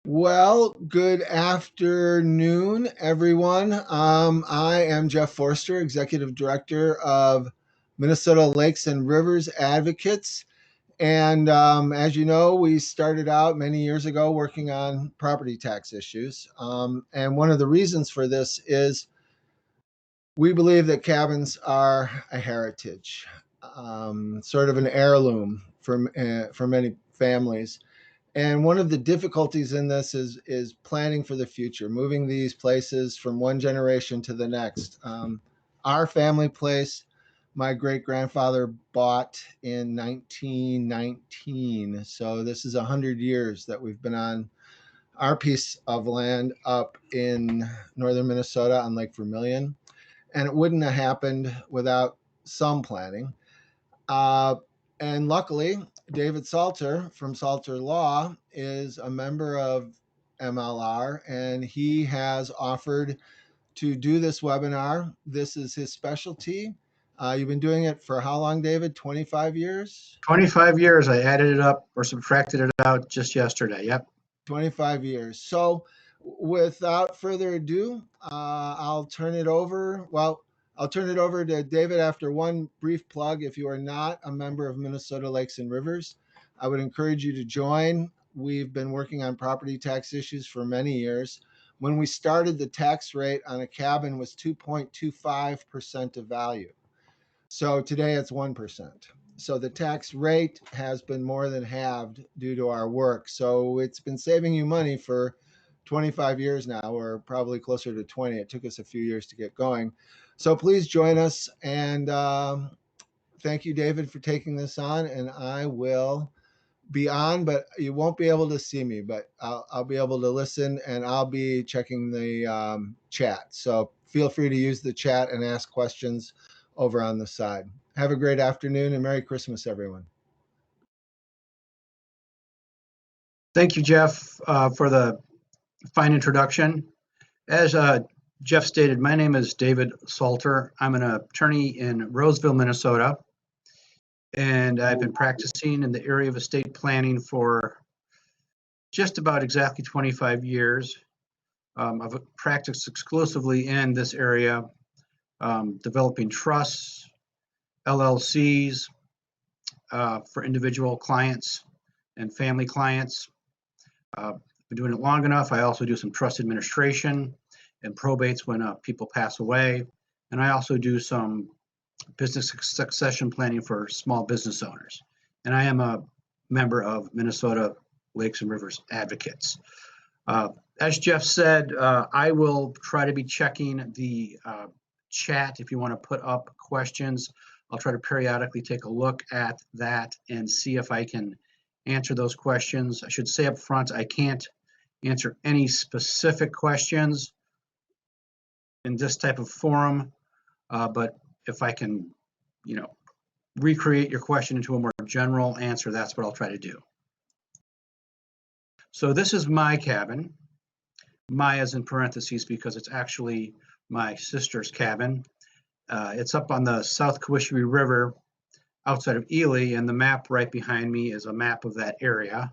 Well, good afternoon, everyone. I am Jeff Forster, Executive Director of Minnesota Lakes and Rivers Advocates. And as you know, we started out many years ago working on property tax issues. And one of the reasons for this is we believe that cabins are a heritage, sort of an heirloom for many families. And one of the difficulties in this is planning for the future, moving these places from one generation to the next. Our family place, my great grandfather bought in 1919. So this is 100 years that we've been on our piece of land up in northern Minnesota on Lake Vermilion. And it wouldn't have happened without some planning. And luckily, David Salter from Salter Law is a member of MLR, and he has offered to do this webinar. This is his specialty. You've been doing it for how long, David? 25 years? 25 years. I added it up or subtracted it out just yesterday. Yep. 25 years. So without further ado, I'll turn it over. Well, I'll turn it over to David after one brief plug. If you are not a member of Minnesota Lakes and Rivers, I would encourage you to join. We've been working on property tax issues for many years. When we started, the tax rate on a cabin was 2.25% of value. So today it's 1%. So the tax rate has been more than halved due to our work. So it's been saving you money for 25 years now, or probably closer to 20. It took us a few years to get going. So please join us. And thank you, David, for taking this on. And I will be on, but you won't be able to see me, but I'll be able to listen, and I'll be checking the chat. So feel free to use the chat and ask questions over on the side. Have a great afternoon and Merry Christmas, everyone. Thank you, Jeff, for the fine introduction. As Jeff stated, my name is David Salter. I'm an attorney in Roseville, Minnesota, and I've been practicing in the area of estate planning for just about exactly 25 years. I've practiced exclusively in this area, developing trusts, LLCs for individual clients and family clients. Been doing it long enough. I also do some trust administration and probates when people pass away. And I also do some business succession planning for small business owners. And I am a member of Minnesota Lakes and Rivers Advocates. As Jeff said, I will try to be checking the chat. If you want to put up questions, I'll try to periodically take a look at that and see if I can answer those questions. I should say up front, I can't answer any specific questions in this type of forum, but if I can, recreate your question into a more general answer, that's what I'll try to do. So this is my cabin. My is in parentheses because it's actually my sister's cabin. It's up on the South Cowish River outside of Ely, and the map right behind me is a map of that area.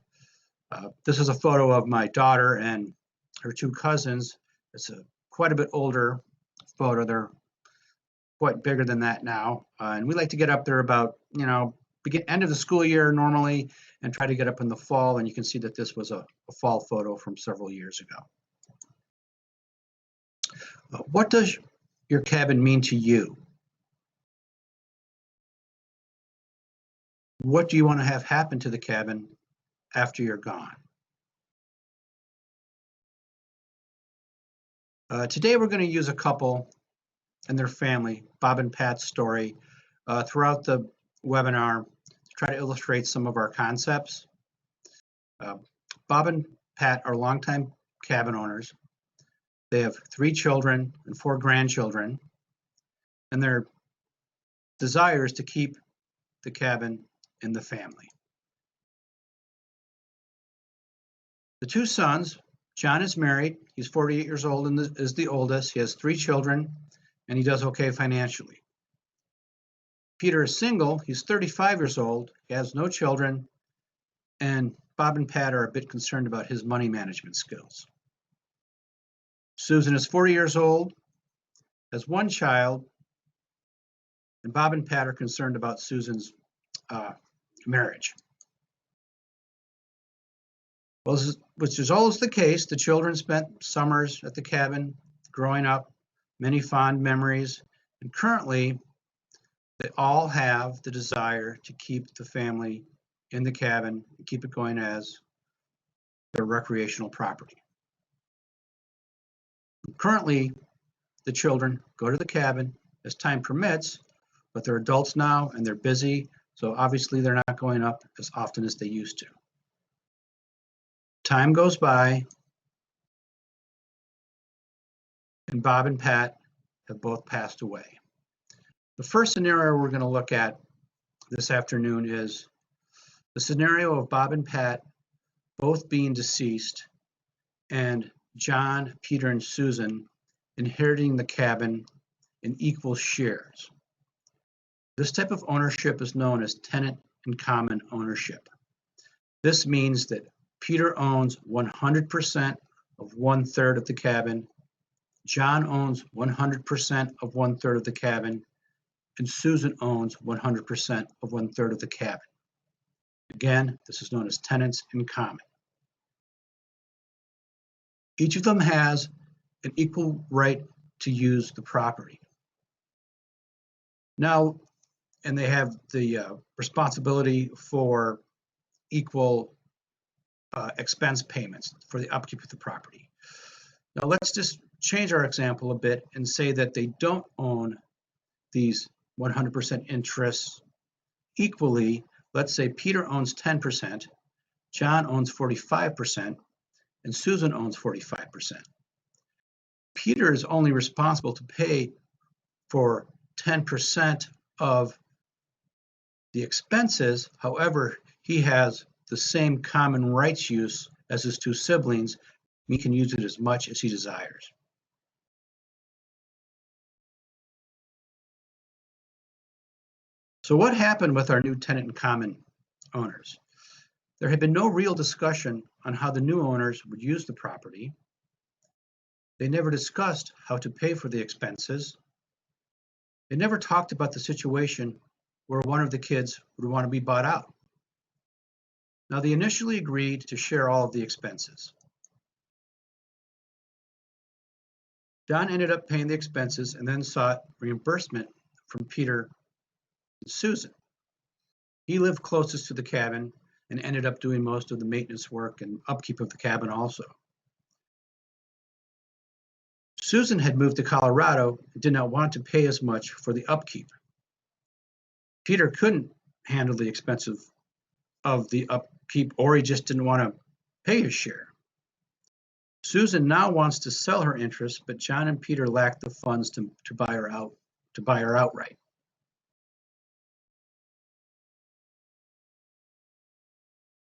This is a photo of my daughter and her two cousins. It's a quite a bit older photo. They're quite bigger than that now. And we like to get up there about, end of the school year normally and try to get up in the fall. And you can see that this was a fall photo from several years ago. What does your cabin mean to you? What do you want to have happen to the cabin after you're gone? Today we're going to use a couple and their family, Bob and Pat's story, throughout the webinar to try to illustrate some of our concepts. Bob and Pat are longtime cabin owners. They have 3 children and 4 grandchildren, and their desire is to keep the cabin in the family. The 2 sons, John is married, he's 48 years old and is the oldest. He has 3 children, and he does okay financially. Peter is single, he's 35 years old, he has no children, and Bob and Pat are a bit concerned about his money management skills. Susan is 40 years old, has one child, and Bob and Pat are concerned about Susan's marriage. Well, which is always the case. The children spent summers at the cabin growing up, many fond memories, and currently they all have the desire to keep the family in the cabin and keep it going as their recreational property. Currently, the children go to the cabin as time permits, but they're adults now and they're busy, so obviously they're not going up as often as they used to. Time goes by, and Bob and Pat have both passed away. The first scenario we're going to look at this afternoon is the scenario of Bob and Pat both being deceased and John, Peter, and Susan inheriting the cabin in equal shares. This type of ownership is known as tenant in common ownership. This means that Peter owns 100% of 1/3 of the cabin, John owns 100% of 1/3 of the cabin, and Susan owns 100% of 1/3 of the cabin. Again, this is known as tenants in common. Each of them has an equal right to use the property. Now, and they have the responsibility for equal expense payments for the upkeep of the property. Now, let's just change our example a bit and say that they don't own these 100% interests equally. Let's say Peter owns 10%, John owns 45%, and Susan owns 45%. Peter is only responsible to pay for 10% of the expenses. However, he has the same common rights use as his two siblings. He can use it as much as he desires. So what happened with our new tenant in common owners? There had been no real discussion on how the new owners would use the property. They never discussed how to pay for the expenses. They never talked about the situation where one of the kids would want to be bought out. Now, they initially agreed to share all of the expenses. John ended up paying the expenses and then sought reimbursement from Peter and Susan. He lived closest to the cabin and ended up doing most of the maintenance work and upkeep of the cabin also. Susan had moved to Colorado and did not want to pay as much for the upkeep. Peter couldn't handle the expense of the upkeep, or he just didn't want to pay his share. Susan now wants to sell her interest, but John and Peter lack the funds to buy her outright.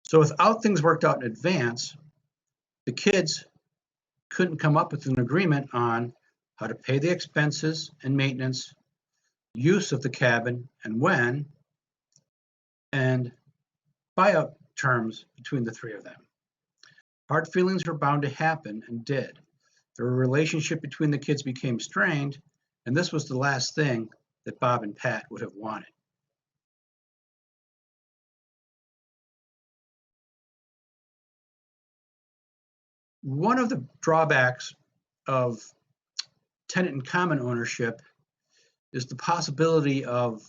So without things worked out in advance, the kids couldn't come up with an agreement on how to pay the expenses and maintenance, use of the cabin and when, and buyout terms between the three of them. Hard feelings were bound to happen and did. The relationship between the kids became strained, and this was the last thing that Bob and Pat would have wanted. One of the drawbacks of tenant in common ownership is the possibility of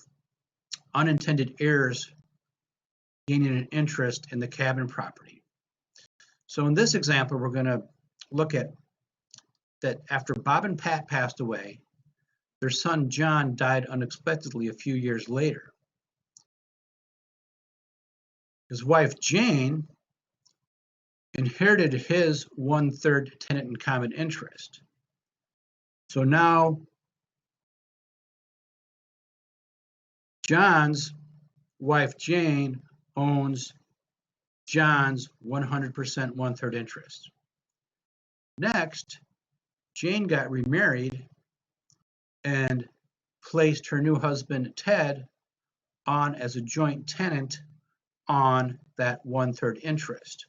unintended heirs gaining an interest in the cabin property. So in this example, we're going to look at that after Bob and Pat passed away, their son John died unexpectedly a few years later. His wife Jane inherited his 1/3 tenant in common interest. So now John's wife Jane owns John's 100% 1/3 interest. Next, Jane got remarried and placed her new husband Ted on as a joint tenant on that 1/3 interest.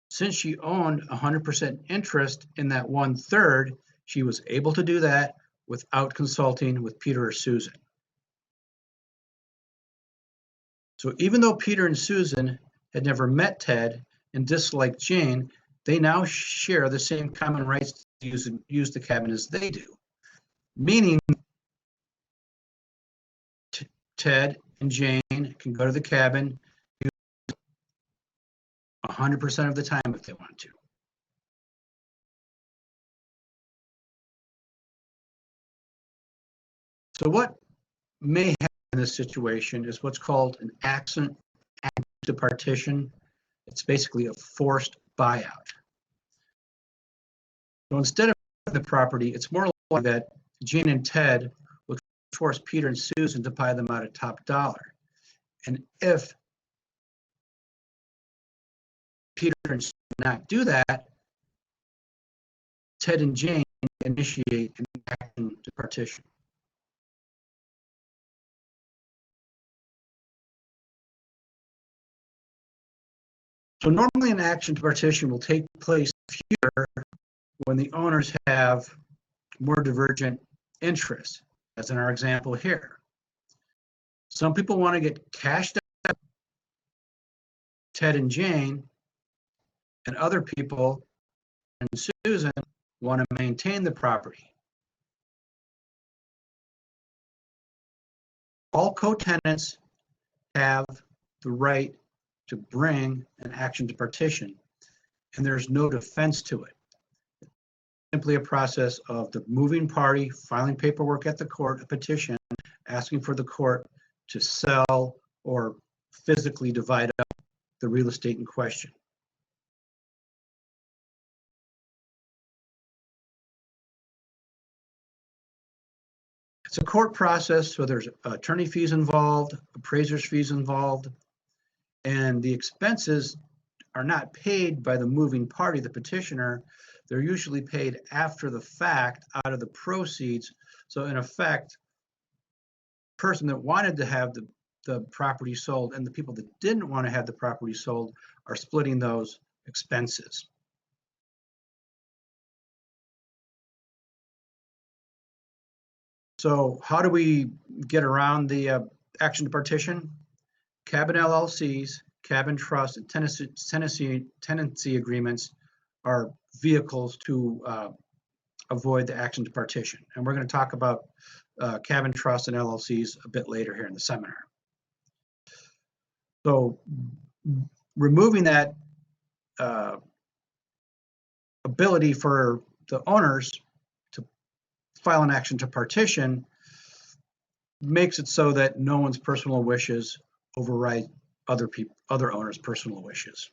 Since she owned 100% interest in that 1/3, she was able to do that without consulting with Peter or Susan. So even though Peter and Susan had never met Ted and disliked Jane, they now share the same common rights to use the cabin as they do, meaning Ted and Jane can go to the cabin 100% of the time if they want to. So what may happen in this situation is what's called an accident to partition. It's basically a forced buyout. So instead of the property, it's more likely that Jane and Ted will force Peter and Susan to buy them out at top dollar. And if Peter and Susan do not do that, Ted and Jane initiate an action to partition. So normally an action to partition will take place here when the owners have more divergent interests, as in our example here. Some people want to get cashed out, Ted and Jane, and other people and Susan want to maintain the property. All co-tenants have the right to bring an action to partition, and there's no defense to it. It's simply a process of the moving party filing paperwork at the court, a petition, asking for the court to sell or physically divide up the real estate in question. It's a court process, so there's attorney fees involved, appraiser's fees involved, and the expenses are not paid by the moving party, the petitioner. They're usually paid after the fact out of the proceeds. So in effect, the person that wanted to have the property sold and the people that didn't want to have the property sold are splitting those expenses. So how do we get around the action to partition? Cabin LLCs, cabin trust, and tenancy agreements are vehicles to avoid the action to partition. And we're going to talk about cabin trust and LLCs a bit later here in the seminar. So removing that ability for the owners to file an action to partition makes it so that no one's personal wishes override other owners' personal wishes.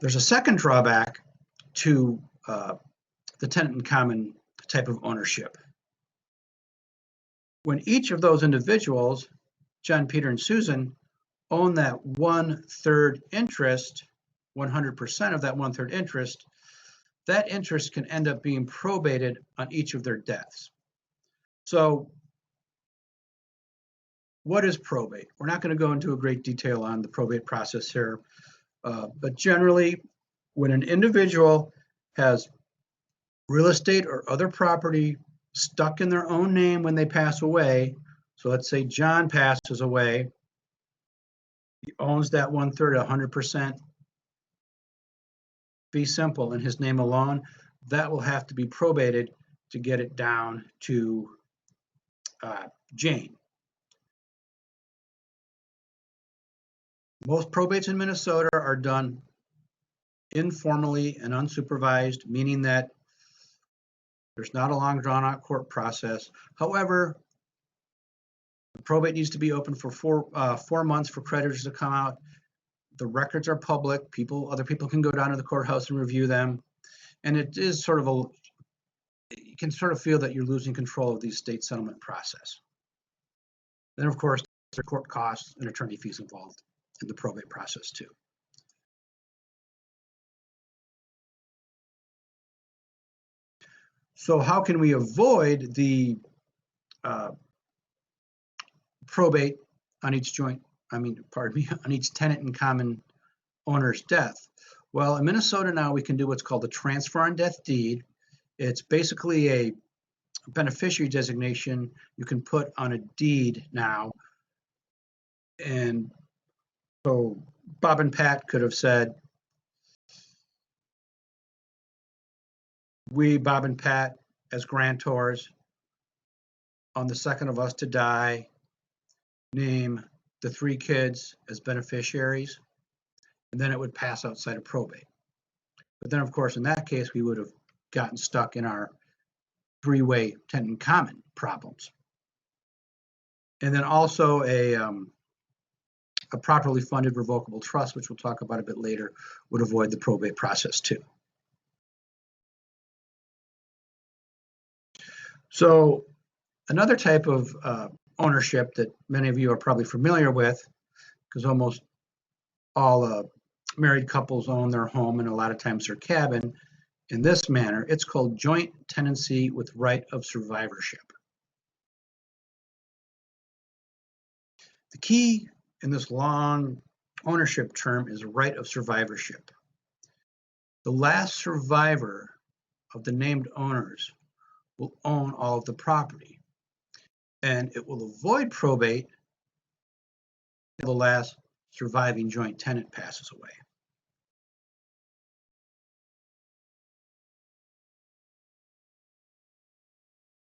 There's a second drawback to the tenant in common type of ownership. When each of those individuals, John, Peter, and Susan, own that 1/3 interest, 100% of that 1/3 interest, that interest can end up being probated on each of their deaths. So what is probate? We're not going to go into a great detail on the probate process here, but generally, when an individual has real estate or other property stuck in their own name when they pass away, so let's say John passes away, he owns that 1/3, 100%, fee simple in his name alone, that will have to be probated to get it down to Jane. Most probates in Minnesota are done informally and unsupervised, meaning that there's not a long drawn out court process. However, the probate needs to be open for 4 months for creditors to come out. The records are public. Other people can go down to the courthouse and review them. And it is sort of you can sort of feel that you're losing control of the estate settlement process. Then of course, there are court costs and attorney fees involved in the probate process too. So how can we avoid the probate on each on each tenant in common owner's death? Well, in Minnesota now we can do what's called a transfer on death deed. It's basically a beneficiary designation you can put on a deed now. And so Bob and Pat could have said, we, Bob and Pat, as grantors, on the second of us to die, name the 3 kids as beneficiaries, and then it would pass outside of probate. But then, of course, in that case, we would have gotten stuck in our 3-way tenant in common problems. And then also a properly funded revocable trust, which we'll talk about a bit later, would avoid the probate process too. So another type of ownership that many of you are probably familiar with, because almost all married couples own their home and a lot of times their cabin in this manner, it's called joint tenancy with right of survivorship. The key in this long ownership term is right of survivorship. The last survivor of the named owners will own all of the property, and it will avoid probate until the last surviving joint tenant passes away.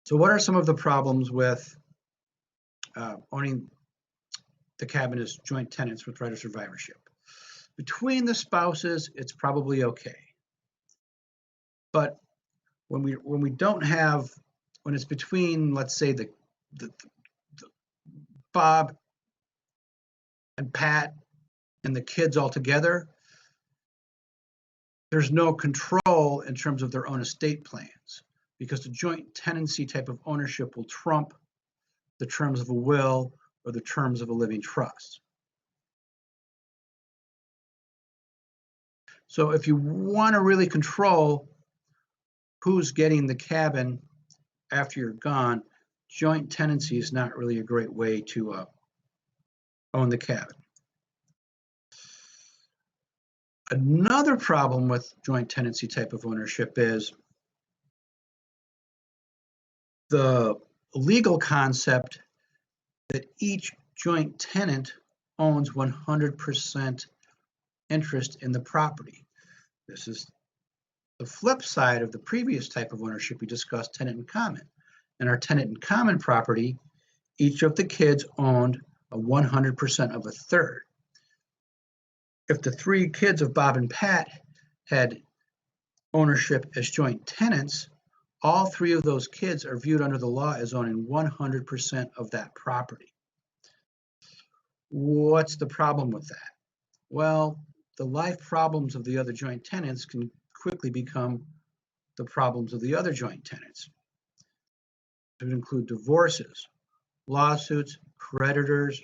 So what are some of the problems with owning the cabin as joint tenants with right of survivorship? Between the spouses, it's probably okay. But when it's between, let's say, the Bob and Pat and the kids all together, there's no control in terms of their own estate plans, because the joint tenancy type of ownership will trump the terms of a will or the terms of a living trust. So if you want to really control who's getting the cabin after you're gone, joint tenancy is not really a great way to own the cabin. Another problem with joint tenancy type of ownership is the legal concept that each joint tenant owns 100% interest in the property. This is the flip side of the previous type of ownership we discussed, tenant in common. In our tenant in common property, each of the kids owned a 100% of a third. If the 3 kids of Bob and Pat had ownership as joint tenants, all 3 of those kids are viewed under the law as owning 100% of that property. What's the problem with that? Well, the life problems of the other joint tenants can quickly become the problems of the other joint tenants. It would include divorces, lawsuits, creditors,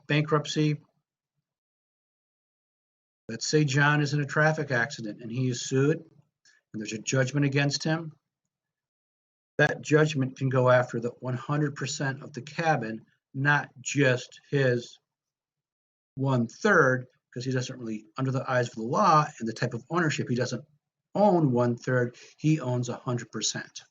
bankruptcy. Let's say John is in a traffic accident and he is sued and there's a judgment against him. That judgment can go after the 100% of the cabin, not just his 1/3, because he doesn't really, under the eyes of the law and the type of ownership, he doesn't own 1/3, he owns 100%.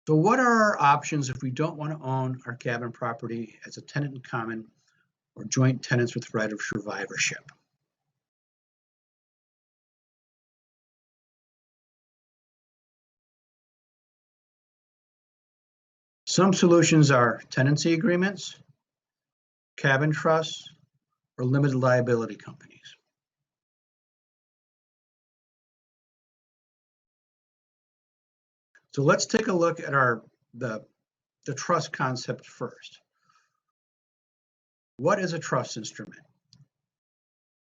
So what are our options if we don't want to own our cabin property as a tenant in common or joint tenants with right of survivorship? Some solutions are tenancy agreements, cabin trusts, or limited liability companies. So let's take a look at the trust concept first. What is a trust instrument?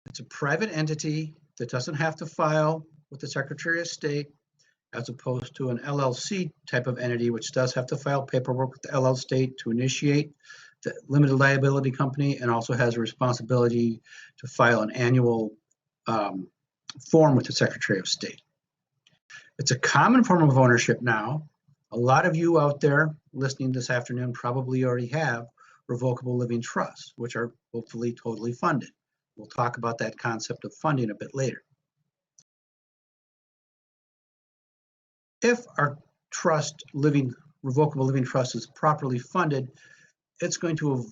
It's a private entity that doesn't have to file with the Secretary of State, as opposed to an LLC type of entity, which does have to file paperwork with the LLC to initiate the limited liability company, and also has a responsibility to file an annual form with the Secretary of State. It's a common form of ownership now. A lot of you out there listening this afternoon probably already have revocable living trusts, which are hopefully totally funded. We'll talk about that concept of funding a bit later. If our revocable living trust is properly funded, it's going to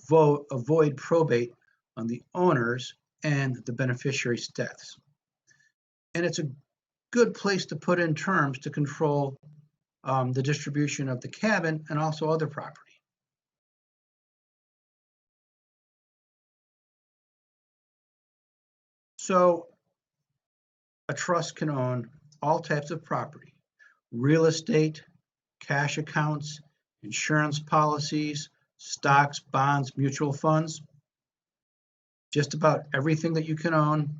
avoid probate on the owners and the beneficiaries' deaths. And it's a good place to put in terms to control the distribution of the cabin and also other property. So a trust can own all types of property: real estate, cash accounts, insurance policies, stocks, bonds, mutual funds. Just about everything that you can own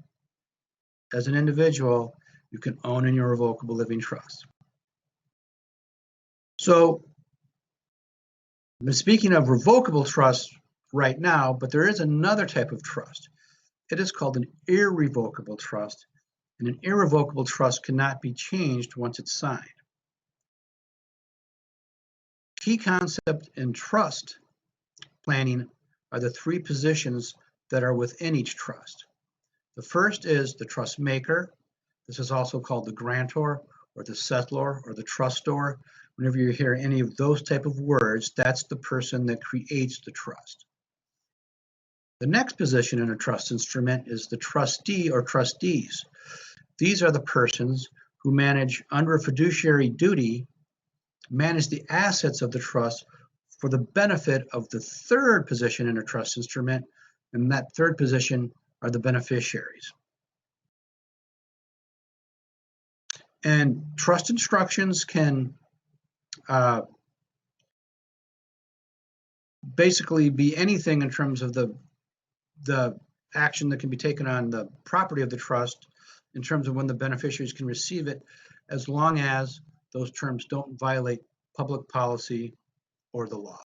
as an individual, you can own in your revocable living trust. So I'm speaking of revocable trusts right now, but there is another type of trust. It is called an irrevocable trust, and an irrevocable trust cannot be changed once it's signed. Key concept in trust planning are the three positions that are within each trust. The first is the trust maker. This is also called the grantor or the settlor or the trustor. Whenever you hear any of those type of words, that's the person that creates the trust. The next position in a trust instrument is the trustee or trustees. These are the persons who manage under a fiduciary duty, manage the assets of the trust for the benefit of the third position in a trust instrument, and that third position are the beneficiaries. And trust instructions can basically be anything in terms of the action that can be taken on the property of the trust in terms of when the beneficiaries can receive it, as long as those terms don't violate public policy or the law.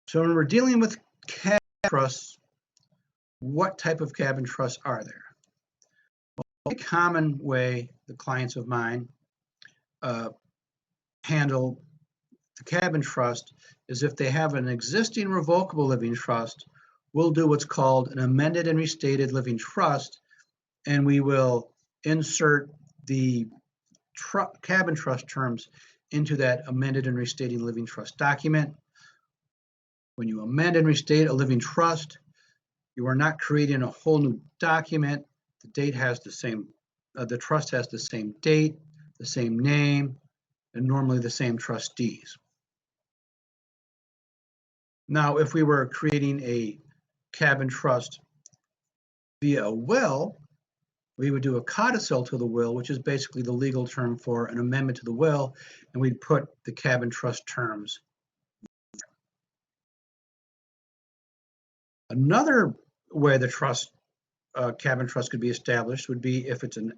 So when we're dealing with cabin trusts, what type of cabin trusts are there? Well, a common way the clients of mine handle the cabin trust is if they have an existing revocable living trust, we'll do what's called an amended and restated living trust, and we will insert the cabin trust terms into that amended and restating living trust document. When you amend and restate a living trust, you are not creating a whole new document. The date has the same, the trust has the same date, the same name, and normally the same trustees. Now, if we were creating a cabin trust via a will, we would do a codicil to the will, which is basically the legal term for an amendment to the will, and we'd put the cabin trust terms. Another way the cabin trust could be established would be if it's an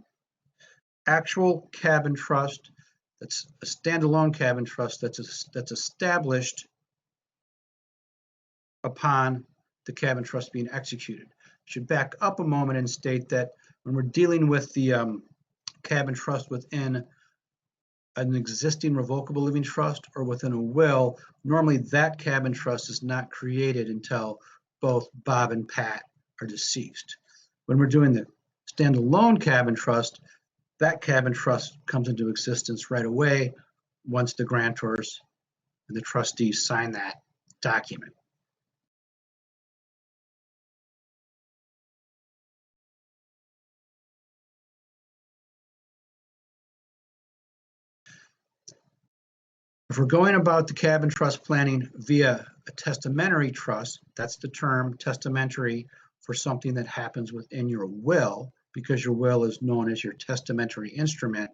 actual cabin trust that's a standalone cabin trust that's established upon the cabin trust being executed. I should back up a moment and state that when we're dealing with the cabin trust within an existing revocable living trust or within a will, normally that cabin trust is not created until both Bob and Pat are deceased. When we're doing the standalone cabin trust, that cabin trust comes into existence right away once the grantors and the trustees sign that document. If we're going about the cabin trust planning via a testamentary trust, that's the term testamentary for something that happens within your will, because your will is known as your testamentary instrument.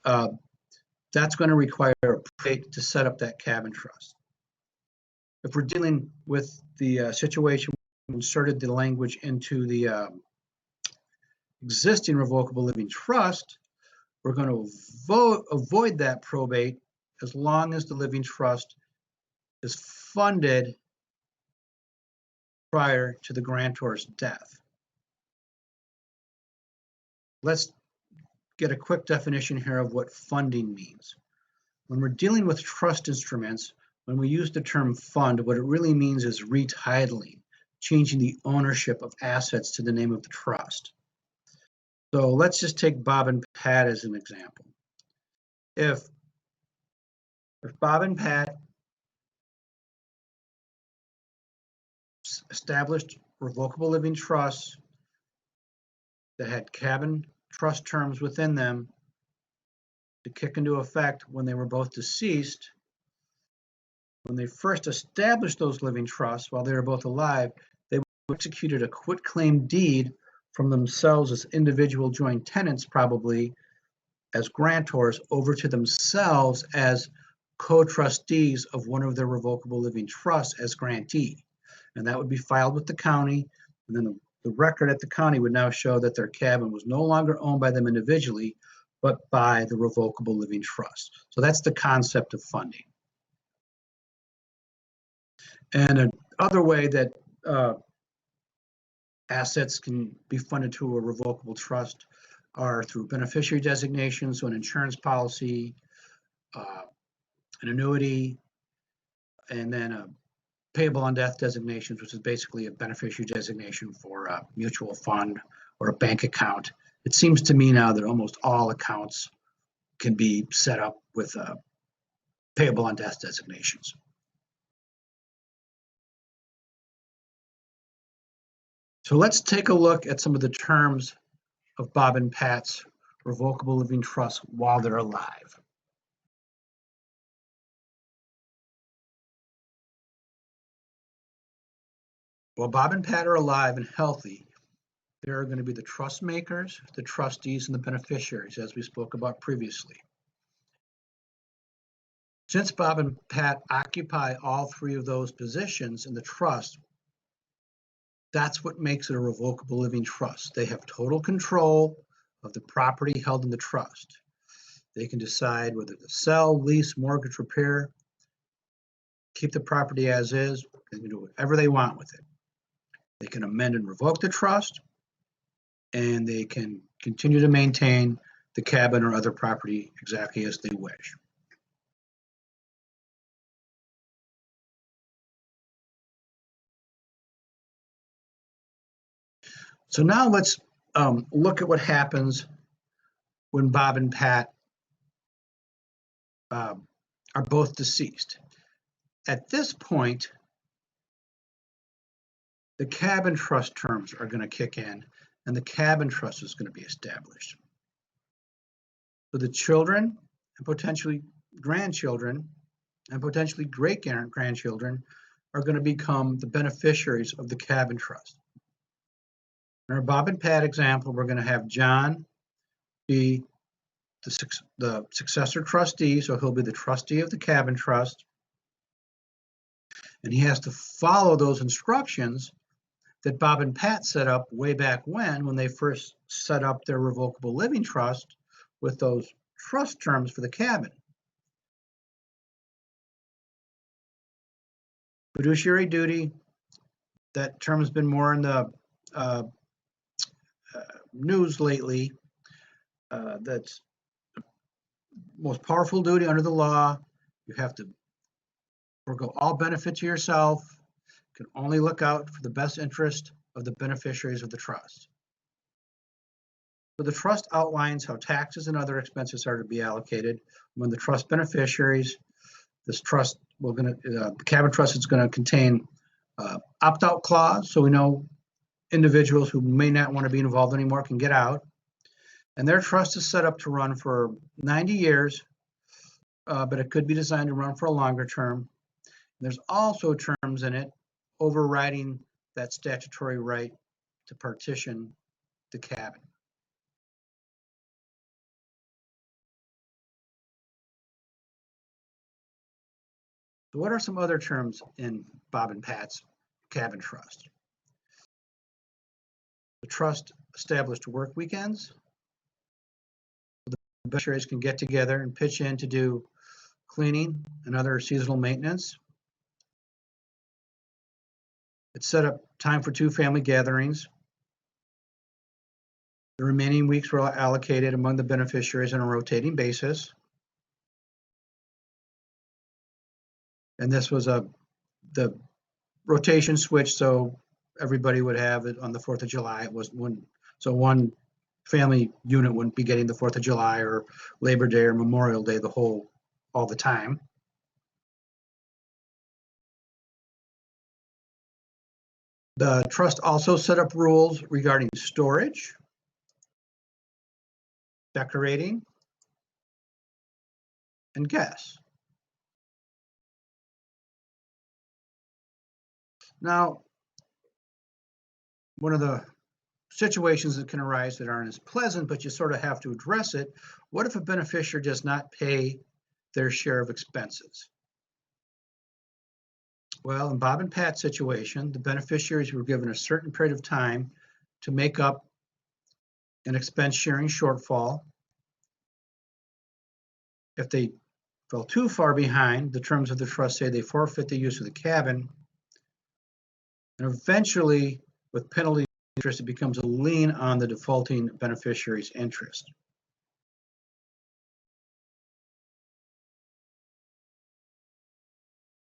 That's going to require a probate to set up that cabin trust. If we're dealing with the situation, we inserted the language into the existing revocable living trust, we're going to avoid that probate as long as the living trust is funded prior to the grantor's death. Let's get a quick definition here of what funding means. When we're dealing with trust instruments, when we use the term fund, what it really means is retitling, changing the ownership of assets to the name of the trust. So let's just take Bob and Pat as an example. If Bob and Pat established revocable living trusts that had cabin trust terms within them to kick into effect when they were both deceased, when they first established those living trusts while they were both alive, they executed a quitclaim deed from themselves as individual joint tenants, probably as grantors, over to themselves as co-trustees of one of their revocable living trusts as grantee. And that would be filed with the county, and then the record at the county would now show that their cabin was no longer owned by them individually, but by the revocable living trust. So that's the concept of funding. And another way that assets can be funded to a revocable trust are through beneficiary designations, so an insurance policy, an annuity, and then a payable on death designations, which is basically a beneficiary designation for a mutual fund or a bank account. It seems to me now that almost all accounts can be set up with payable on death designations. So let's take a look at some of the terms of Bob and Pat's revocable living trust while they're alive. While Bob and Pat are alive and healthy, there are going to be the trust makers, the trustees, and the beneficiaries, as we spoke about previously. Since Bob and Pat occupy all three of those positions in the trust, that's what makes it a revocable living trust. They have total control of the property held in the trust. They can decide whether to sell, lease, mortgage, repair, keep the property as is. They can do whatever they want with it. They can amend and revoke the trust, and they can continue to maintain the cabin or other property exactly as they wish. So now let's look at what happens when Bob and Pat are both deceased. At this point, the cabin trust terms are going to kick in, and the cabin trust is going to be established. So the children and potentially grandchildren and potentially great-grandchildren are going to become the beneficiaries of the cabin trust. In our Bob and Pat example, we're going to have John be the successor trustee, so he'll be the trustee of the cabin trust, and he has to follow those instructions that Bob and Pat set up way back when they first set up their revocable living trust with those trust terms for the cabin. Fiduciary duty, that term has been more in the news lately. That's the most powerful duty under the law. You have to forego all benefit to yourself, can only look out for the best interest of the beneficiaries of the trust. So the trust outlines how taxes and other expenses are to be allocated when the trust beneficiaries. This trust the cabin trust is going to contain opt-out clause, so we know individuals who may not want to be involved anymore can get out. And their trust is set up to run for 90 years, but it could be designed to run for a longer term. And there's also terms in it overriding that statutory right to partition the cabin. So what are some other terms in Bob and Pat's cabin trust? The trust established work weekends. beneficiaries can get together and pitch in to do cleaning and other seasonal maintenance. It's set up time for 2 family gatherings. The remaining weeks were allocated among the beneficiaries on a rotating basis. And this was the rotation switch, so everybody would have it on the 4th of July. It was one family unit wouldn't be getting the 4th of July or Labor Day or Memorial Day all the time. The trust also set up rules regarding storage, decorating, and guests. Now, one of the situations that can arise that aren't as pleasant, but you sort of have to address it. What if a beneficiary does not pay their share of expenses? Well, in Bob and Pat's situation, the beneficiaries were given a certain period of time to make up an expense sharing shortfall. If they fell too far behind, the terms of the trust say they forfeit the use of the cabin. And eventually, with penalty interest, it becomes a lien on the defaulting beneficiary's interest.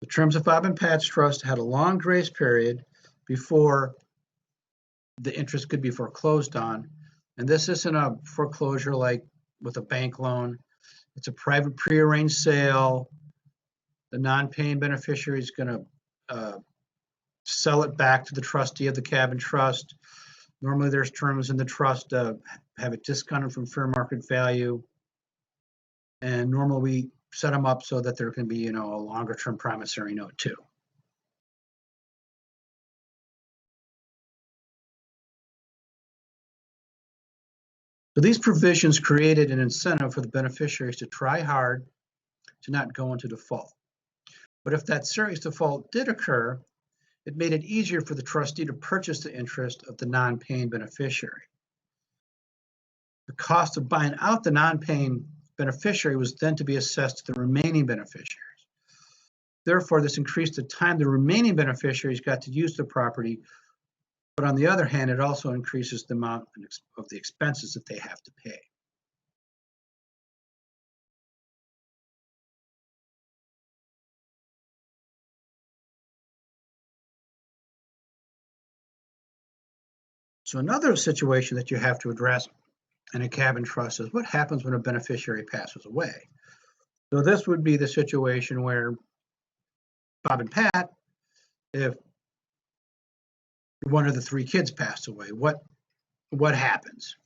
The terms of Bob and Pat's trust had a long grace period before the interest could be foreclosed on. And this isn't a foreclosure like with a bank loan. It's a private prearranged sale. The non-paying beneficiary is going to sell it back to the trustee of the cabin trust. Normally there's terms in the trust have it discounted from fair market value. And normally we set them up so that there can be, a longer term promissory note too. So these provisions created an incentive for the beneficiaries to try hard to not go into default. But if that serious default did occur, it made it easier for the trustee to purchase the interest of the non-paying beneficiary. The cost of buying out the non-paying beneficiary was then to be assessed to the remaining beneficiaries. Therefore, this increased the time the remaining beneficiaries got to use the property, but on the other hand, it also increases the amount of the expenses that they have to pay. So another situation that you have to address in a cabin trust is what happens when a beneficiary passes away. So this would be the situation where Bob and Pat, if one of the 3 kids passed away, what happens?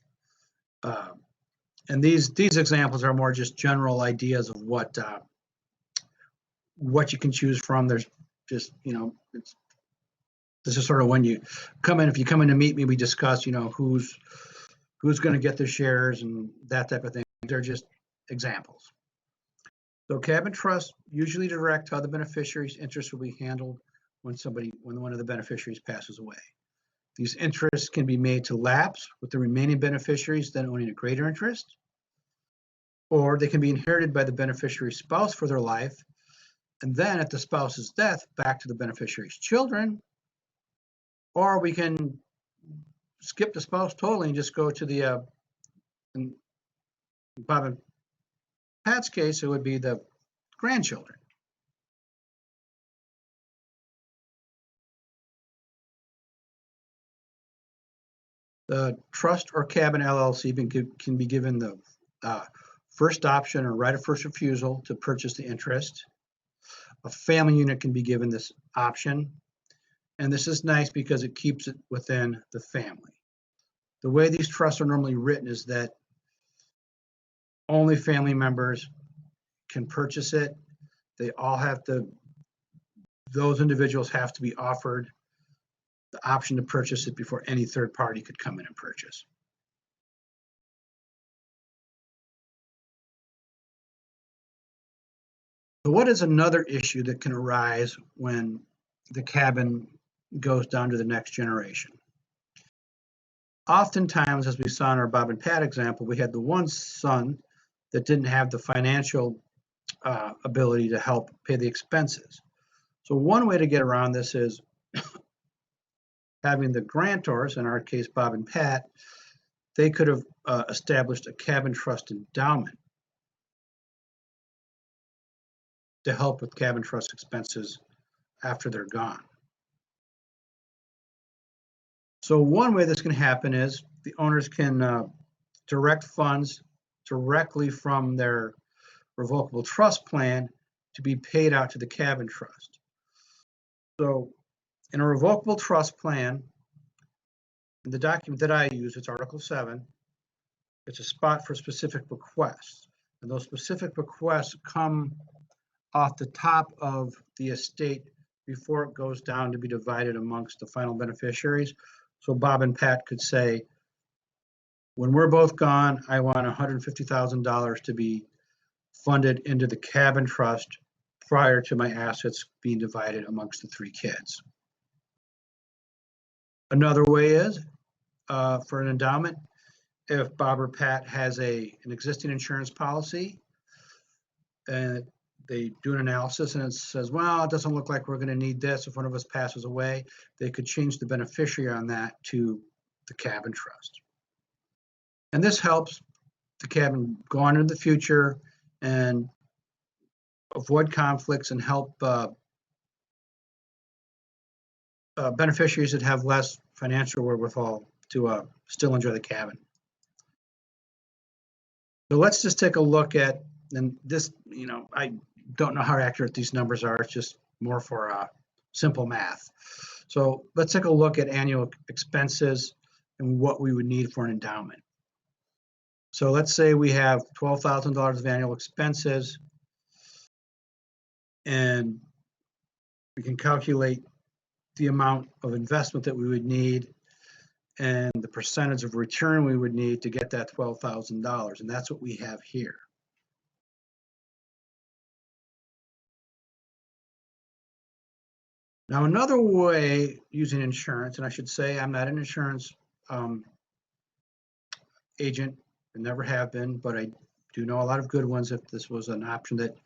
And these examples are more just general ideas of what you can choose from. There's just, this is sort of when you come in. If you come in to meet me, we discuss, who's going to get the shares and that type of thing. They're just examples. So cabin trusts usually direct how the beneficiary's interest will be handled when one of the beneficiaries passes away. These interests can be made to lapse with the remaining beneficiaries then owning a greater interest, or they can be inherited by the beneficiary's spouse for their life, and then at the spouse's death back to the beneficiary's children, or we can skip the spouse totally and just go to the, in Bob and Pat's case, it would be the grandchildren. The trust or cabin LLC can be given the first option or right of first refusal to purchase the interest. A family unit can be given this option. And this is nice because it keeps it within the family. The way these trusts are normally written is that only family members can purchase it. They all have to, those individuals have to be offered the option to purchase it before any third party could come in and purchase. So what is another issue that can arise when the cabin goes down to the next generation? Oftentimes, as we saw in our Bob and Pat example, we had the one son that didn't have the financial ability to help pay the expenses. So one way to get around this is having the grantors, in our case Bob and Pat, they could have established a cabin trust endowment to help with cabin trust expenses after they're gone. So one way this can happen is the owners can direct funds directly from their revocable trust plan to be paid out to the cabin trust. So in a revocable trust plan, in the document that I use, it's Article 7, it's a spot for specific bequests. And those specific bequests come off the top of the estate before it goes down to be divided amongst the final beneficiaries. So Bob and Pat could say, when we're both gone, I want $150,000 to be funded into the cabin trust prior to my assets being divided amongst the 3 kids. Another way is for an endowment, if Bob or Pat has an existing insurance policy and they do an analysis and it says, well, it doesn't look like we're going to need this. If one of us passes away, they could change the beneficiary on that to the cabin trust. And this helps the cabin go on into the future and avoid conflicts and help beneficiaries that have less financial wherewithal to still enjoy the cabin. So let's just take a look at, and this, I don't know how accurate these numbers are. It's just more for simple math. So let's take a look at annual expenses and what we would need for an endowment. So let's say we have $12,000 of annual expenses, and we can calculate the amount of investment that we would need and the percentage of return we would need to get that $12,000, and that's what we have here. Now, another way using insurance, and I should say I'm not an insurance agent, I never have been, but I do know a lot of good ones if this was an option that,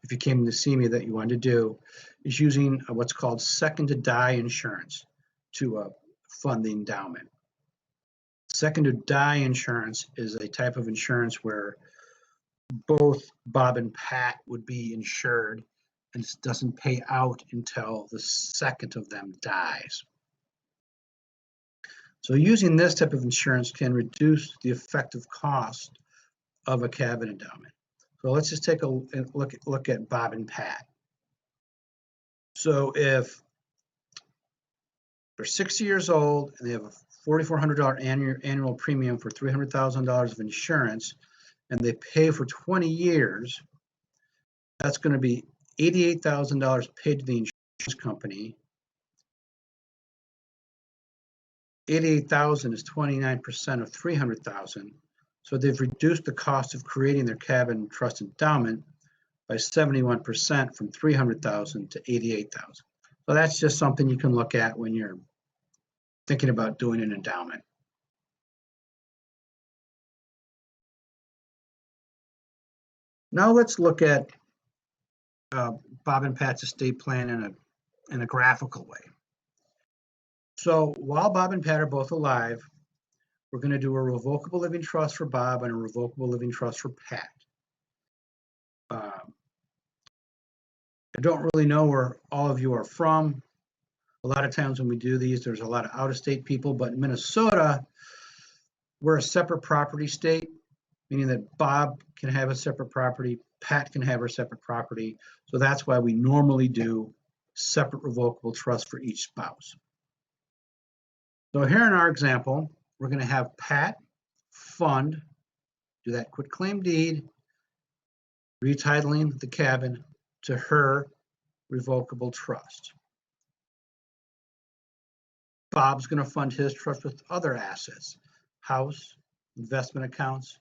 if you came to see me, that you wanted to do, is using what's called second to die insurance to fund the endowment. Second to die insurance is a type of insurance where both Bob and Pat would be insured, and it doesn't pay out until the second of them dies. So using this type of insurance can reduce the effective cost of a cabin endowment. So let's just take a look at Bob and Pat. So if they're 60 years old and they have a $4,400 annual premium for $300,000 of insurance, and they pay for 20 years, that's going to be $88,000 paid to the insurance company. 88,000 is 29% of 300,000. So they've reduced the cost of creating their cabin trust endowment by 71% from 300,000 to 88,000. So that's just something you can look at when you're thinking about doing an endowment. Now let's look at Bob and Pat's estate plan in a graphical way. So while Bob and Pat are both alive, we're going to do a revocable living trust for Bob and a revocable living trust for Pat. I don't really know where all of you are from. A lot of times when we do these, there's a lot of out-of-state people, but in Minnesota, we're a separate property state, meaning that Bob can have a separate property, Pat can have her separate property. So that's why we normally do separate revocable trusts for each spouse. So here in our example, we're going to have Pat fund, do that quitclaim deed, retitling the cabin to her revocable trust. Bob's going to fund his trust with other assets, house, investment accounts,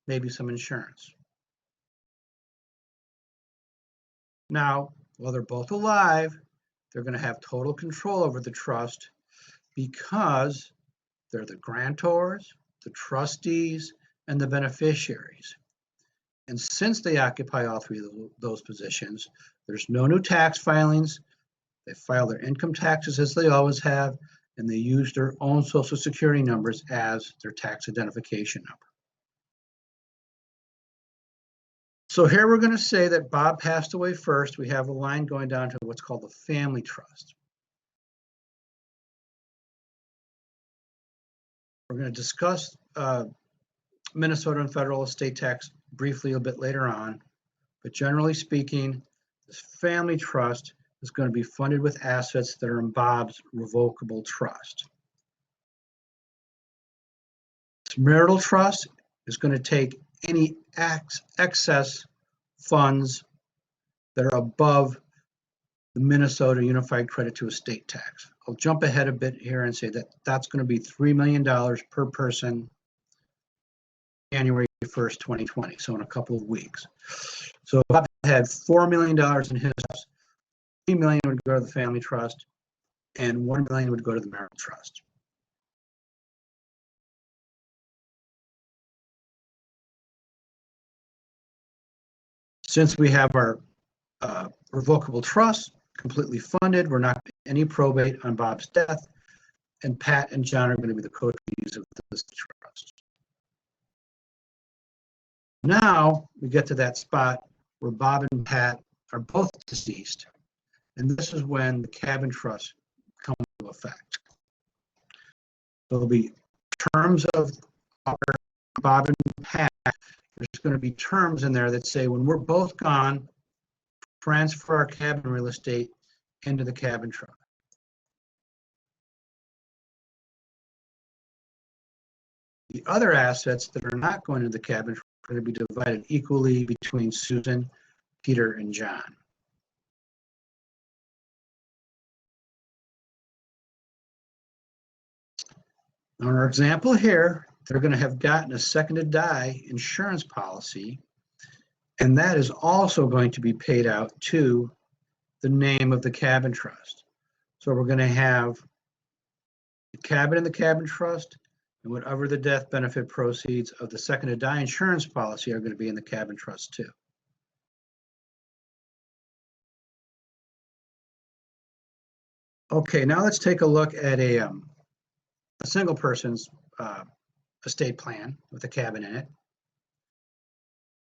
maybe some insurance. Now, while they're both alive, they're going to have total control over the trust because they're the grantors, the trustees, and the beneficiaries. And since they occupy all three of those positions, there's no new tax filings. They file their income taxes as they always have, and they use their own Social Security numbers as their tax identification number. So here we're going to say that Bob passed away first. We have a line going down to what's called the family trust. We're going to discuss Minnesota and federal estate tax briefly a bit later on, but generally speaking, this family trust is going to be funded with assets that are in Bob's revocable trust. This marital trust is going to take any excess funds that are above the Minnesota Unified Credit to Estate Tax. I'll jump ahead a bit here and say that that's going to be $3 million per person January 1st, 2020, so in a couple of weeks. So if Bob had $4 million in his trust, $3 million would go to the family trust, and $1 million would go to the marital trust. Since we have our revocable trust completely funded, we're not paying any probate on Bob's death, and Pat and John are going to be the co-trustees of this trust. Now we get to that spot where Bob and Pat are both deceased, and this is when the cabin trust comes into effect. There'll be terms of Bob and Pat. There's going to be terms in there that say when we're both gone, transfer our cabin real estate into the cabin trust. The other assets that are not going to the cabin trust are going to be divided equally between Susan, Peter, and John. On our example here, they're going to have gotten a second to die insurance policy, and that is also going to be paid out to the name of the cabin trust. So we're going to have the cabin in the cabin trust, and whatever the death benefit proceeds of the second to die insurance policy are going to be in the cabin trust too. Okay, now let's take a look at a single person's estate plan with a cabin in it.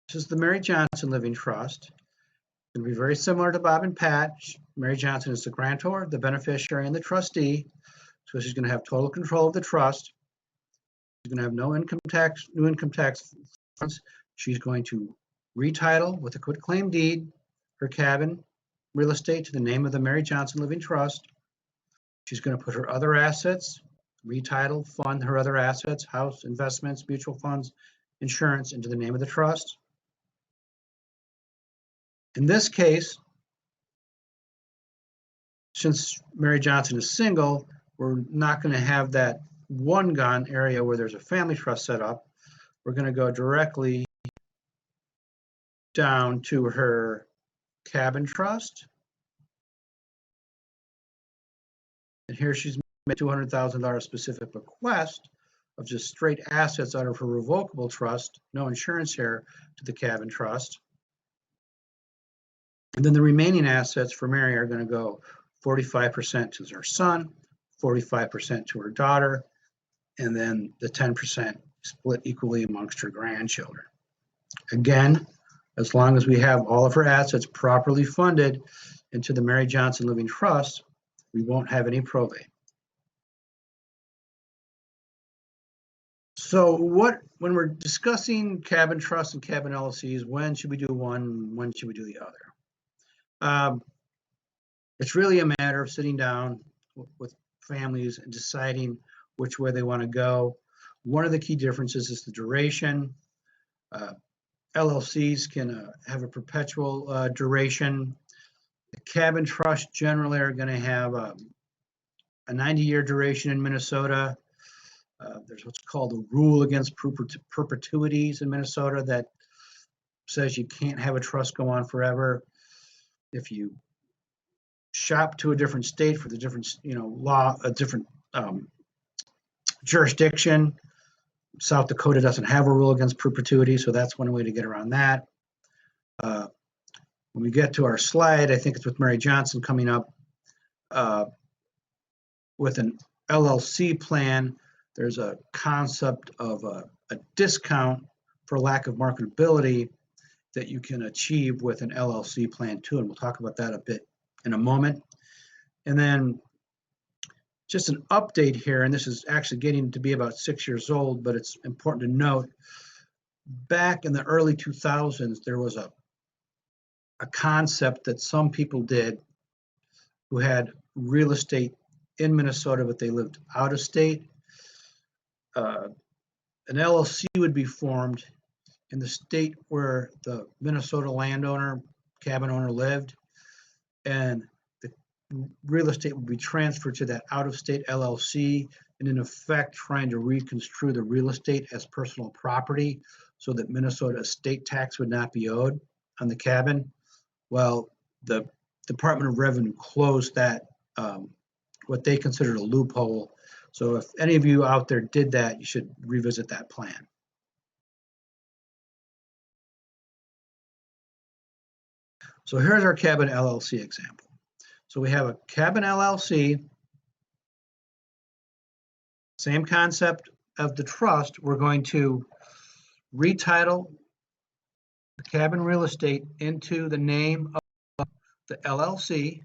This is the Mary Johnson Living Trust. It's going to be very similar to Bob and Pat. Mary Johnson is the grantor, the beneficiary, and the trustee. So she's going to have total control of the trust. She's going to have no new income tax funds. She's going to retitle with a quitclaim deed her cabin real estate to the name of the Mary Johnson Living Trust. She's going to put her other assets, retitle, fund her other assets, house, investments, mutual funds, insurance into the name of the trust. In this case, since Mary Johnson is single, we're not going to have that one gone area where there's a family trust set up. We're going to go directly down to her cabin trust. And here she's made $200,000 specific bequest of just straight assets out of her revocable trust, no insurance here, to the cabin trust. And then the remaining assets for Mary are going to go 45% to her son, 45% to her daughter, and then the 10% split equally amongst her grandchildren. Again, as long as we have all of her assets properly funded into the Mary Johnson Living Trust, we won't have any probate. So when we're discussing cabin trusts and cabin LLCs, when should we do one, when should we do the other? It's really a matter of sitting down with families and deciding which way they want to go. One of the key differences is the duration. LLCs can have a perpetual duration. The cabin trust generally are going to have a 90-year duration in Minnesota. There's what's called a rule against perpetuities in Minnesota that says you can't have a trust go on forever. If you shop to a different state for the different, law, a different jurisdiction, South Dakota doesn't have a rule against perpetuity, so that's one way to get around that. When we get to our slide, I think it's with Mary Johnson coming up, with an LLC plan, there's a concept of a discount for lack of marketability that you can achieve with an LLC plan too, and we'll talk about that a bit in a moment. And then just an update here, and this is actually getting to be about 6 years old, but it's important to note, back in the early 2000s, there was a concept that some people did who had real estate in Minnesota, but they lived out of state. An LLC would be formed in the state where the Minnesota landowner, cabin owner lived, and the real estate would be transferred to that out-of-state LLC, and in effect trying to reconstrue the real estate as personal property so that Minnesota estate tax would not be owed on the cabin. Well, the Department of Revenue closed that, what they considered a loophole. So if any of you out there did that, you should revisit that plan. So here's our cabin LLC example. So we have a cabin LLC, same concept of the trust. We're going to retitle the cabin real estate into the name of the LLC.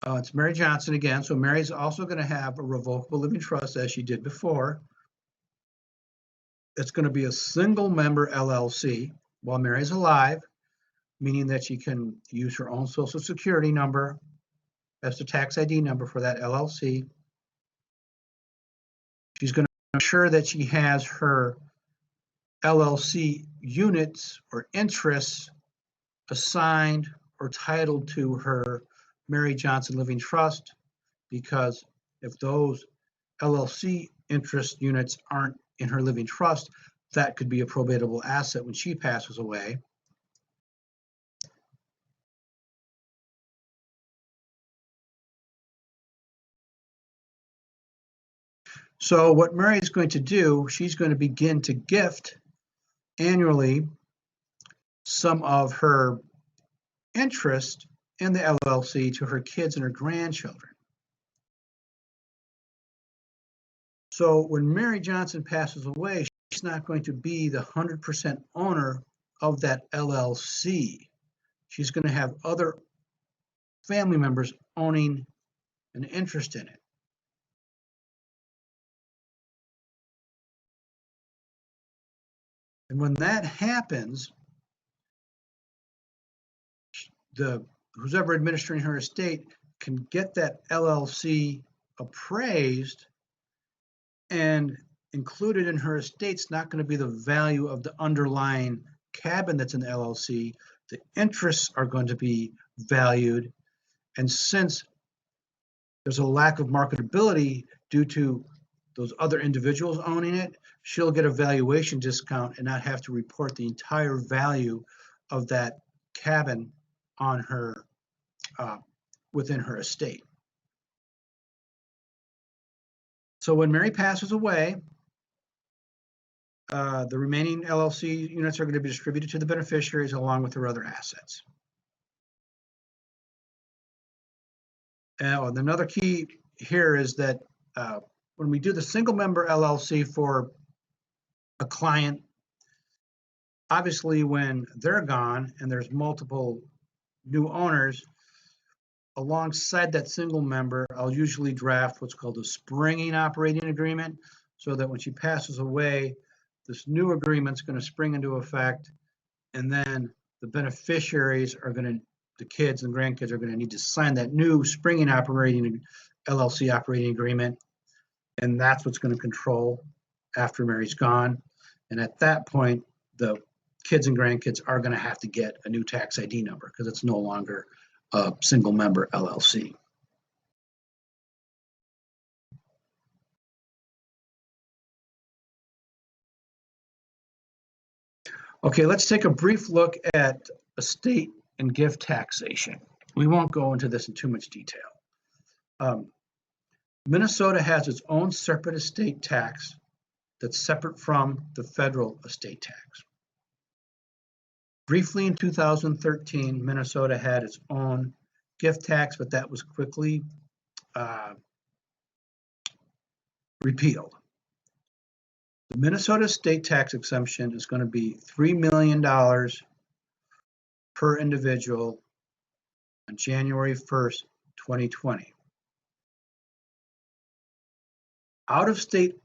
It's Mary Johnson again. So Mary's also going to have a revocable living trust as she did before. It's going to be a single member LLC while Mary's alive, meaning that she can use her own social security number as the tax ID number for that LLC. She's going to ensure that she has her LLC units or interests assigned or titled to her Mary Johnson Living Trust, because if those LLC interest units aren't in her living trust, that could be a probatable asset when she passes away. So what Mary is going to do, she's going to begin to gift annually some of her interest in the LLC to her kids and her grandchildren. So when Mary Johnson passes away, she's not going to be the 100% owner of that LLC. She's going to have other family members owning an interest in it. And when that happens, who's ever administering her estate can get that LLC appraised, and included in her estate's not going to be the value of the underlying cabin that's in the LLC. The interests are going to be valued, and since there's a lack of marketability due to those other individuals owning it, she'll get a valuation discount and not have to report the entire value of that cabin on her within her estate. So when Mary passes away, the remaining LLC units are going to be distributed to the beneficiaries along with their other assets. And another key here is that when we do the single member LLC for a client, obviously when they're gone and there's multiple new owners, alongside that single member, I'll usually draft what's called a springing operating agreement, so that when she passes away, this new agreement's going to spring into effect, and then the beneficiaries are going to, the kids and grandkids are going to need to sign that new springing operating LLC operating agreement, and that's what's going to control after Mary's gone. And at that point, the kids and grandkids are going to have to get a new tax ID number because it's no longer a single member LLC. Okay, let's take a brief look at estate and gift taxation. we won't go into this in too much detail. Minnesota has its own separate estate tax that's separate from the federal estate tax. Briefly in 2013, Minnesota had its own gift tax, but that was quickly repealed. The Minnesota state tax exemption is going to be $3 million per individual on January 1st, 2020. Out-of-state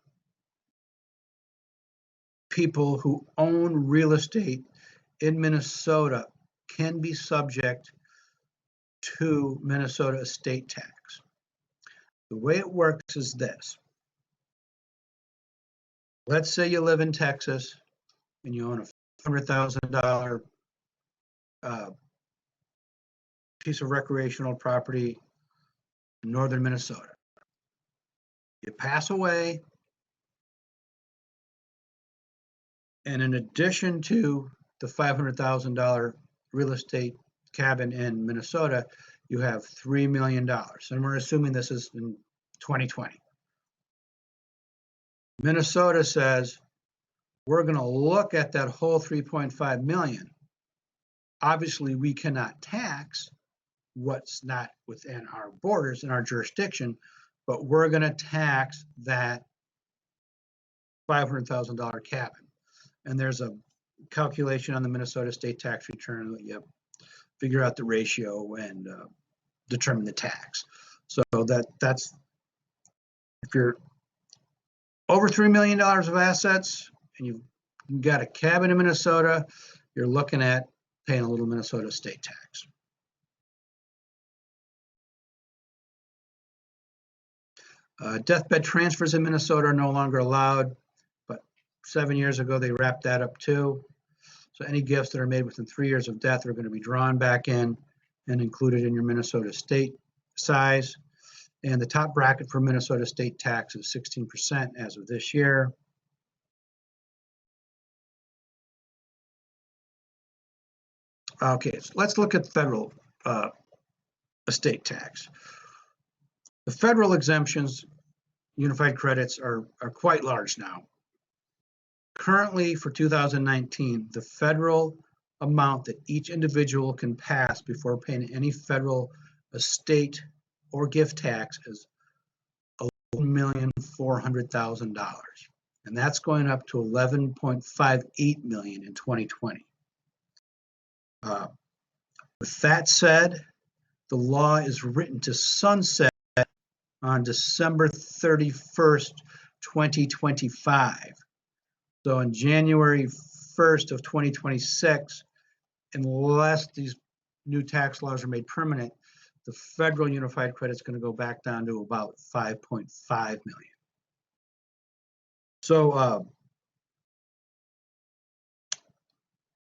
people who own real estate in Minnesota can be subject to Minnesota estate tax. The way it works is this. Let's say you live in Texas and you own a $500,000 piece of recreational property in northern Minnesota. You pass away, and in addition to the $500,000 real estate cabin in Minnesota, you have $3 million. And we're assuming this is in 2020. Minnesota says, we're going to look at that whole 3.5 million. Obviously, we cannot tax what's not within our borders in our jurisdiction, but we're going to tax that $500,000 cabin. And there's a calculation on the Minnesota state tax return that you figure out the ratio and determine the tax. So that's if you're over $3 million of assets and you've got a cabin in Minnesota, you're looking at paying a little Minnesota state tax. Deathbed transfers in Minnesota are no longer allowed, but 7 years ago they wrapped that up too. So any gifts that are made within 3 years of death are going to be drawn back in and included in your Minnesota state size. And the top bracket for Minnesota state tax is 16% as of this year. Okay, so let's look at federal estate tax. The federal exemptions, unified credits, are quite large now. Currently, for 2019, the federal amount that each individual can pass before paying any federal estate or gift tax is $11,400,000, and that's going up to $11.58 million in 2020. With that said, the law is written to sunset on December 31st, 2025. So on January 1st of 2026, unless these new tax laws are made permanent, the federal unified credit is going to go back down to about 5.5 million. So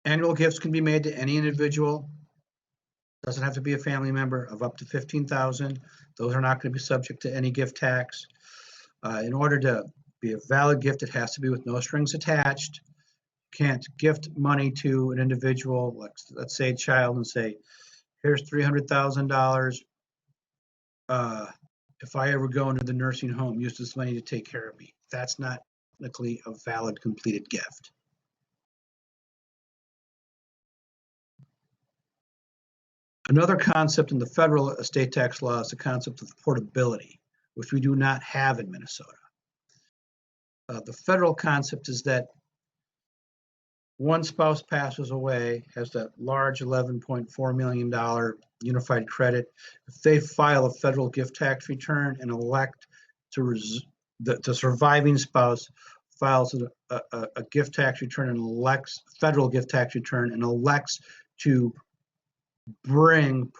annual gifts can be made to any individual. Doesn't have to be a family member, of up to 15,000. Those are not going to be subject to any gift tax. In order to be a valid gift, it has to be with no strings attached. You can't gift money to an individual, let's say a child, and say, here's $300,000. If I ever go into the nursing home, use this money to take care of me. That's not technically a valid completed gift. Another concept in the federal estate tax law is the concept of portability, which we do not have in Minnesota. The federal concept is that one spouse passes away, has that large $11.4 million unified credit. If they file a federal gift tax return and elect to, the surviving spouse files a gift tax return and elects, federal gift tax return, and elects to bring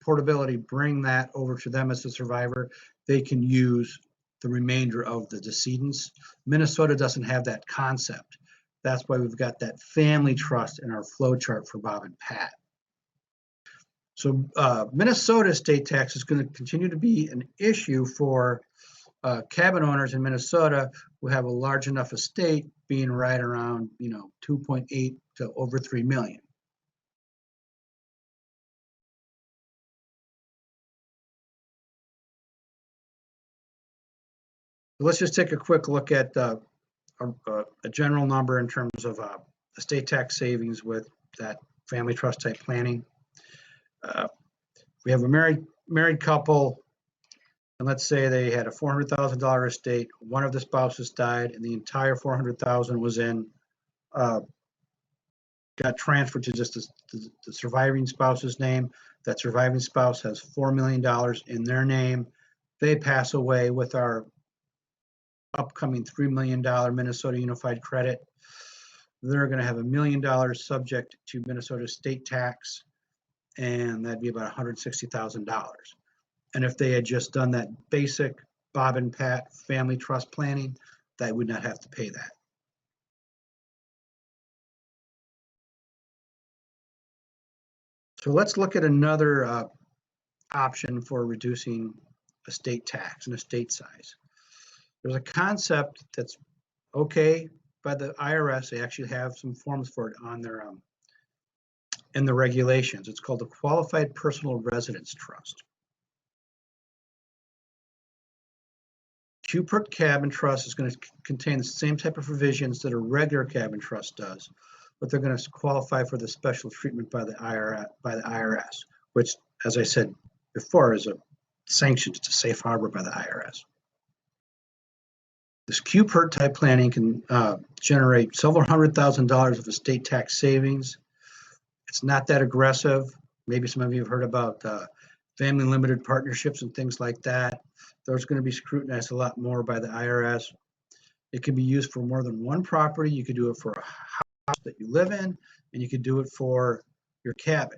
portability, bring that over to them as the survivor, they can use the remainder of the decedents. Minnesota doesn't have that concept. That's why we've got that family trust in our flow chart for Bob and Pat. So Minnesota estate tax is going to continue to be an issue for cabin owners in Minnesota who have a large enough estate, being right around 2.8 to over 3 million. let's just take a quick look at a general number in terms of estate tax savings with that family trust type planning. We have a married couple, and let's say they had a $400,000 estate. One of the spouses died, and the entire $400,000 was in got transferred to just the surviving spouse's name. That surviving spouse has $4 million in their name. They pass away with our upcoming $3 million Minnesota Unified Credit. They're going to have $1 million subject to Minnesota state tax, and that'd be about $160,000. And if they had just done that basic Bob and Pat family trust planning, they would not have to pay that. So let's look at another option for reducing estate tax and estate size. There's a concept that's okay by the IRS. They actually have some forms for it on their in the regulations. It's called the Qualified Personal Residence Trust. QPRT Cabin Trust is going to contain the same type of provisions that a regular cabin trust does, but they're going to qualify for the special treatment by the IRS, which, as I said before, is a sanction. It's a safe harbor by the IRS. This QPRT type planning can generate several $100,000 of estate tax savings. It's not that aggressive. Maybe some of you have heard about family limited partnerships and things like that. Those are going to be scrutinized a lot more by the IRS. It can be used for more than one property. You could do it for a house that you live in, and you could do it for your cabin.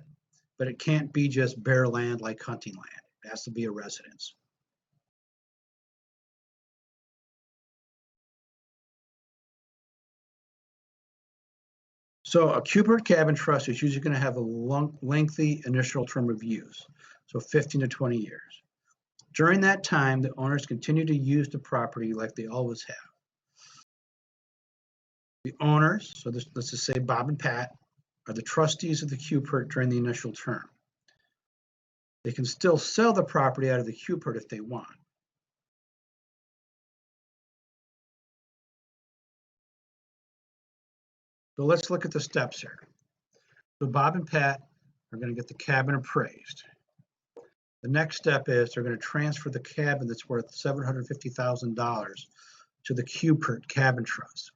But it can't be just bare land like hunting land. It has to be a residence. So a QPRT cabin trust is usually going to have a lengthy initial term of use, so 15 to 20 years. During that time, the owners continue to use the property like they always have. The owners, so let's just say Bob and Pat, are the trustees of the QPRT during the initial term. They can still sell the property out of the QPRT if they want. So let's look at the steps here. So Bob and Pat are going to get the cabin appraised. The next step is they're going to transfer the cabin that's worth $750,000 to the QPRT cabin trust.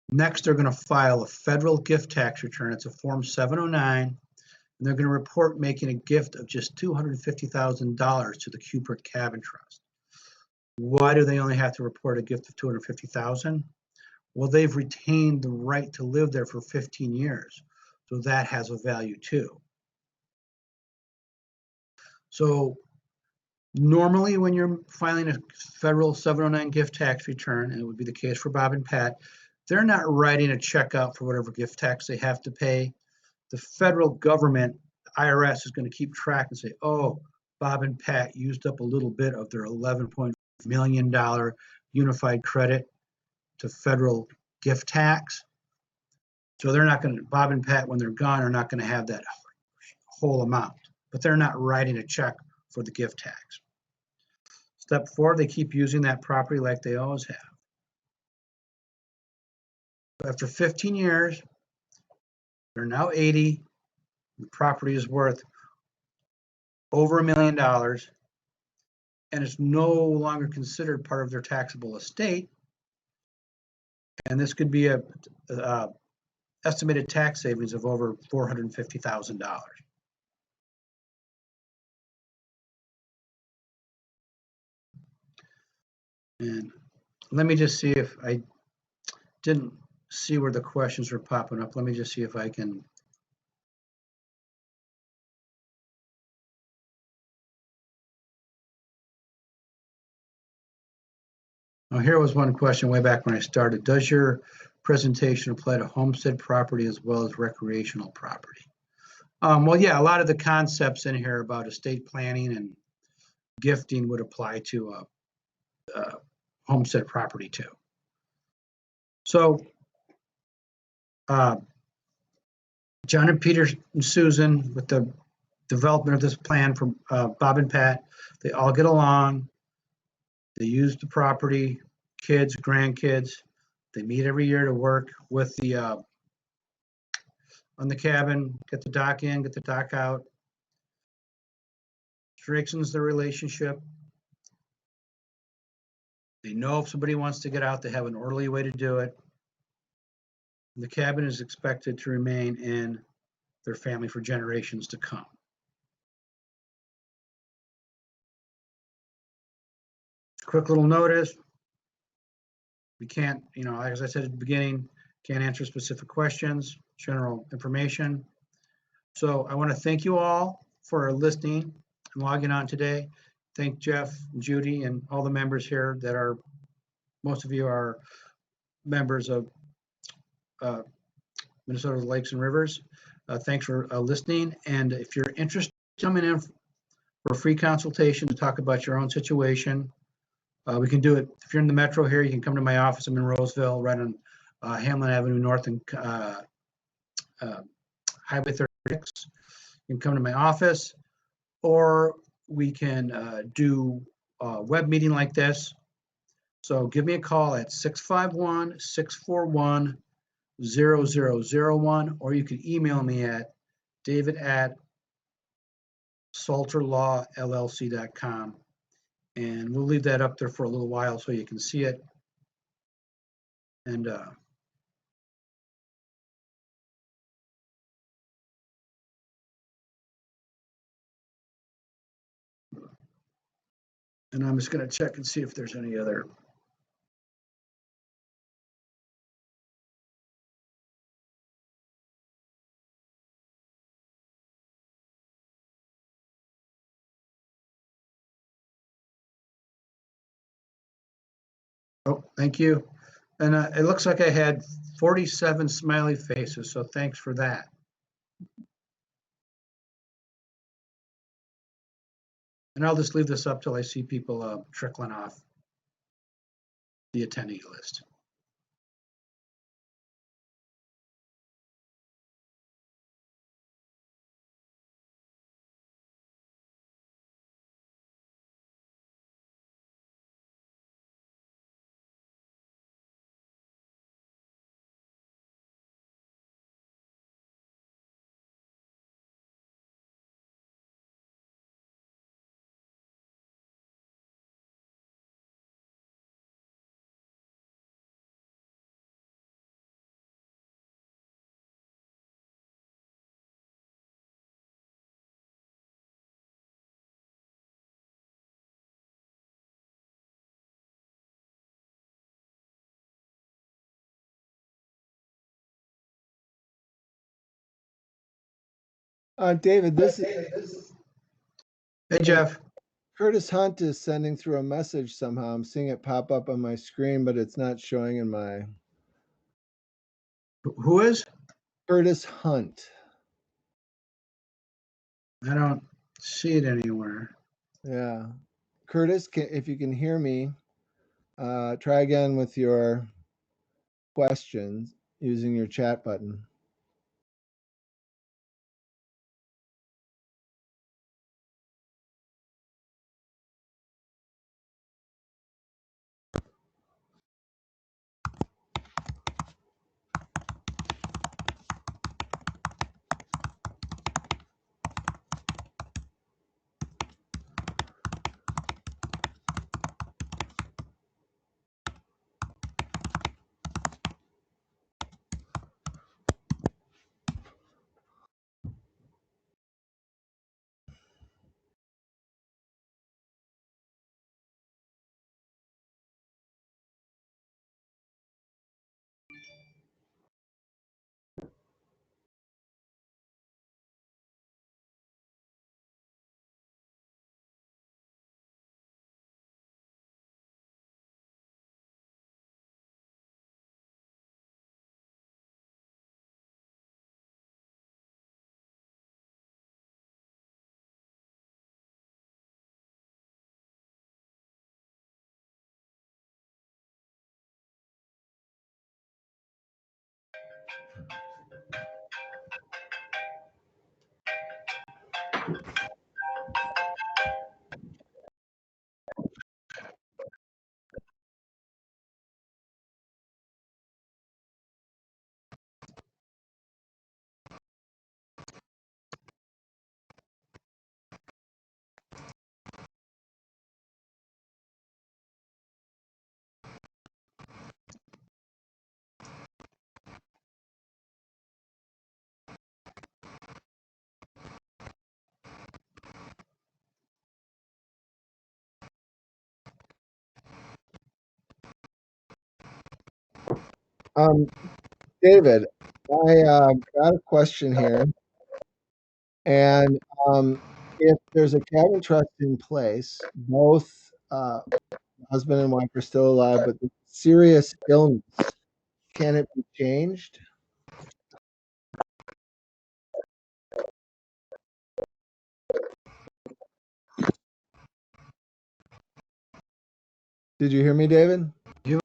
Next, they're going to file a federal gift tax return. It's a Form 709, and they're going to report making a gift of just $250,000 to the QPRT cabin trust. Why do they only have to report a gift of $250,000? Well, they've retained the right to live there for 15 years, so that has a value too. So normally when you're filing a federal 709 gift tax return, and it would be the case for Bob and Pat, they're not writing a check out for whatever gift tax they have to pay. The federal government, the IRS, is going to keep track and say, oh, Bob and Pat used up a little bit of their $11.5 million unified credit to federal gift tax. So they're not going to, Bob and Pat, when they're gone, are not going to have that whole amount, but they're not writing a check for the gift tax. Step 4, they keep using that property like they always have. After 15 years, they're now 80. The property is worth over $1 million, and it's no longer considered part of their taxable estate. And this could be a estimated tax savings of over $450,000. And let me just see if I didn't see where the questions were popping up. Let me just see if I can. Oh, here was one question way back when I started. Does your presentation apply to homestead property as well as recreational property? Well, yeah, a lot of the concepts in here about estate planning and gifting would apply to homestead property too. So John and Peter and Susan, with the development of this plan from Bob and Pat, they all get along. They use the property, kids, grandkids. They meet every year to work with the on the cabin, get the dock in, get the dock out. Strengthens the relationship. They know if somebody wants to get out, they have an orderly way to do it. The cabin is expected to remain in their family for generations to come. Quick little notice. We can't, as I said at the beginning, can't answer specific questions, general information. So I want to thank you all for listening and logging on today. Thank Jeff, and Judy, and all the members here that are, most of you are members of Minnesota Lakes and Rivers. Thanks for listening. And if you're interested in coming in for a free consultation to talk about your own situation, we can do it. If you're in the metro here, you can come to my office. I'm in Roseville, right on Hamlin Avenue North and Highway 36. You can come to my office, or we can do a web meeting like this. So give me a call at 651-641-0001, or you can email me at david@salterlawllc.com. And we'll leave that up there for a little while so you can see it. And I'm just going to check and see if there's any other. Oh, thank you. And it looks like I had 47 smiley faces, so thanks for that. And I'll just leave this up till I see people trickling off the attendee list. David, this is Hey, Jeff. Curtis Hunt is sending through a message somehow. I'm seeing it pop up on my screen, but it's not showing in my. Who is? Curtis Hunt. I don't see it anywhere. Yeah. Curtis, if you can hear me, try again with your questions using your chat button. Um, David, I got a question here, and if there's a cabin trust in place, both husband and wife are still alive, but there's serious illness, can it be changed? Did you hear me, David? You